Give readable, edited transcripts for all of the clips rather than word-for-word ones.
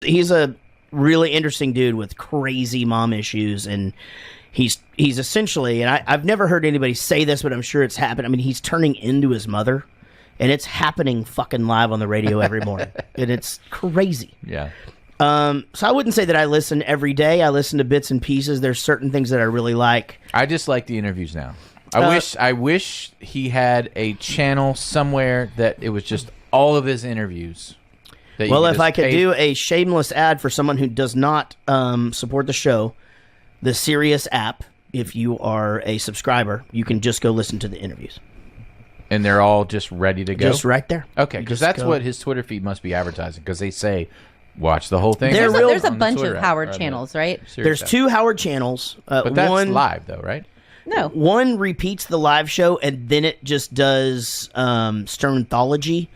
He's a really interesting dude with crazy mom issues, and he's essentially, and I've never heard anybody say this, but I'm sure it's happened. I mean, he's turning into his mother, and it's happening fucking live on the radio every morning, and it's crazy. Yeah. So I wouldn't say that I listen every day. I listen to bits and pieces. There's certain things that I really like. I just like the interviews now. I wish he had a channel somewhere that it was just all of his interviews. Well, if I could do a shameless ad for someone who does not support the show, the Sirius app, if you are a subscriber, you can just go listen to the interviews. And they're all just ready to go? Just right there. Okay, because that's what his Twitter feed must be advertising, because they say, watch the whole thing. There's a bunch of Howard channels, right? There's 2 Howard channels. But that's live, though, right? No. One repeats the live show, and then it just does Sternthology,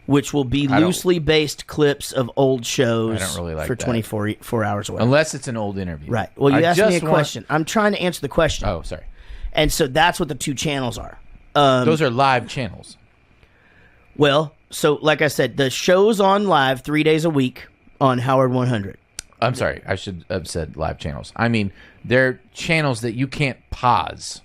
which will be loosely based clips of old shows for 24 hours away. Unless it's an old interview. Right. Well, you asked me a question. I'm trying to answer the question. Oh, sorry. And so that's what the 2 channels are. Those are live channels. Well, so like I said, the show's on live 3 days a week on Howard 100. I'm sorry. I should have said live channels. I mean, they're channels that you can't pause.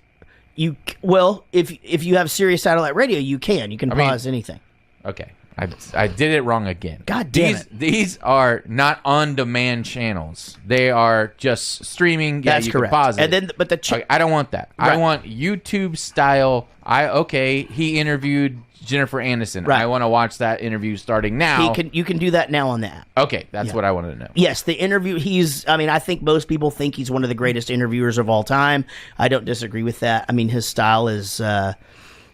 If you have Sirius Satellite Radio, you can. You can pause anything. Okay. I did it wrong again. God damn it. These are not on-demand channels. They are just streaming. Yeah, That's you correct. Can pause it. And then, but I don't want that. Right. I want YouTube style. He interviewed Jennifer Aniston. Right. I want to watch that interview starting now. You can do that now on the app. Okay, that's what I wanted to know. Yes, the interview. I think most people think he's one of the greatest interviewers of all time. I don't disagree with that. I mean, his style is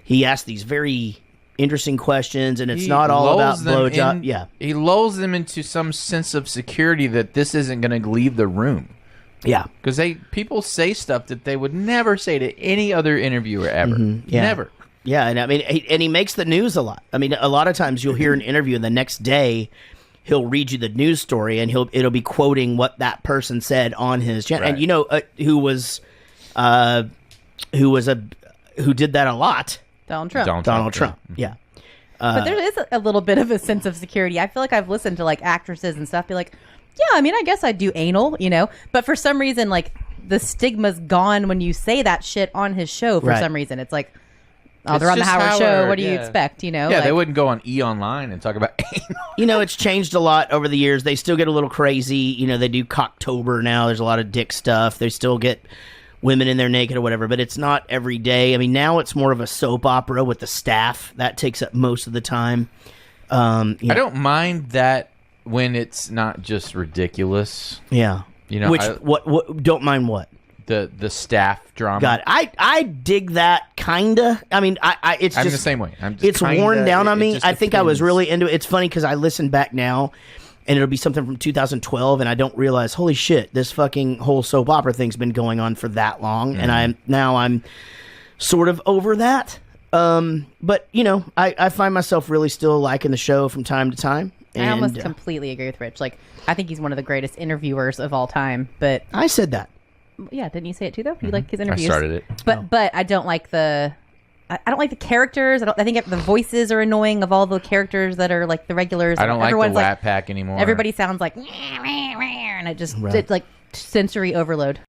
he asks these very interesting questions, and it's not all about blowjob. Yeah, he lulls them into some sense of security that this isn't going to leave the room. Yeah, because people say stuff that they would never say to any other interviewer ever. Mm-hmm. Yeah. Never. Yeah, and I mean, he makes the news a lot. I mean, a lot of times you'll hear an interview, and the next day he'll read you the news story, and it'll be quoting what that person said on his channel. Right. And who did that a lot? Donald Trump. Donald Trump. Yeah. But there is a little bit of a sense of security. I feel like I've listened to like actresses and stuff be like, yeah, I mean, I guess I do anal, but for some reason, like the stigma's gone when you say that shit on his show. For some reason, it's like, oh, they're on the Howard show. What do you expect? Yeah, they wouldn't go on E! Online and talk about anal. It's changed a lot over the years. They still get a little crazy. They do Cocktober now. There's a lot of dick stuff. They still get women in there naked or whatever, but it's not every day. I mean, now it's more of a soap opera with the staff. That takes up most of the time. I don't mind that when it's not just ridiculous. Yeah. What don't mind what? The staff drama. God, I dig that kinda. I mean, I'm just the same way. It's worn down on me. I think I was really into it. It's funny because I listen back now, and it'll be something from 2012, and I don't realize, holy shit, this fucking whole soap opera thing's been going on for that long, and I'm sort of over that. But I find myself really still liking the show from time to time. I almost completely agree with Rich. Like, I think he's one of the greatest interviewers of all time. But I said that. Yeah, didn't you say it too though? You like his interviews? I started it. But I don't like the characters. I think the voices are annoying of all the characters that are like the regulars. I don't like the Rat Pack anymore. Everybody sounds like and it just it's like sensory overload.